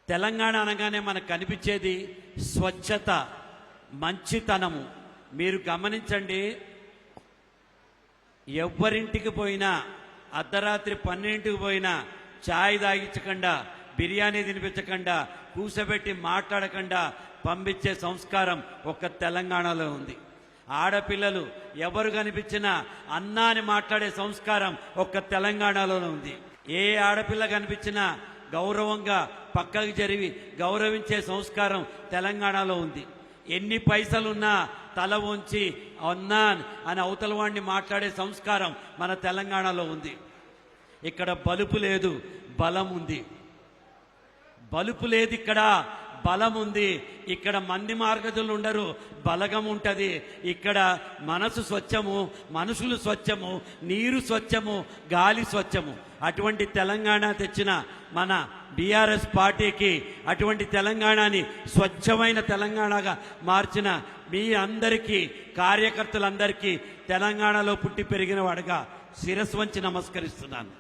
తెలంగాణ అనగానే మనకు కనిపించేది స్వచ్ఛత, మంచితనము. మీరు గమనించండి, ఎవ్వరింటికి పోయినా అర్ధరాత్రి 12కి పోయినా ఛాయ్ తాగించకుండా, బిర్యానీ తినిపించకుండా, కూసబెట్టి మాట్లాడకుండా పంపించే సంస్కారం ఒక్క తెలంగాణలో ఉంది. ఆడపిల్లలు ఎవరు కనిపించినా అన్నా అని మాట్లాడే సంస్కారం ఒక్క తెలంగాణలో ఉంది. ఏ ఆడపిల్ల కనిపించినా గౌరవంగా పక్కకు జరిగి గౌరవించే సంస్కారం తెలంగాణలో ఉంది. ఎన్ని పైసలున్నా తల వంచి అన్నా అని అవతల వాడిని మాట్లాడే సంస్కారం మన తెలంగాణలో ఉంది. ఇక్కడ బలుపు లేదు, బలం ఉంది. బలుపు లేదు, ఇక్కడ బలం ఉంది. ఇక్కడ మంది మార్గదులు ఉండరు, బలగం ఉంటుంది. ఇక్కడ మనసు స్వచ్ఛము, మనుషులు స్వచ్ఛము, నీరు స్వచ్ఛము, గాలి స్వచ్ఛము. అటువంటి తెలంగాణ తెచ్చిన మన బీఆర్ఎస్ పార్టీకి, అటువంటి తెలంగాణని స్వచ్ఛమైన తెలంగాణగా మార్చిన మీ అందరికీ, కార్యకర్తలందరికీ తెలంగాణలో పుట్టి పెరిగిన వాడుగా శిరస్సు వంచి నమస్కరిస్తున్నాను.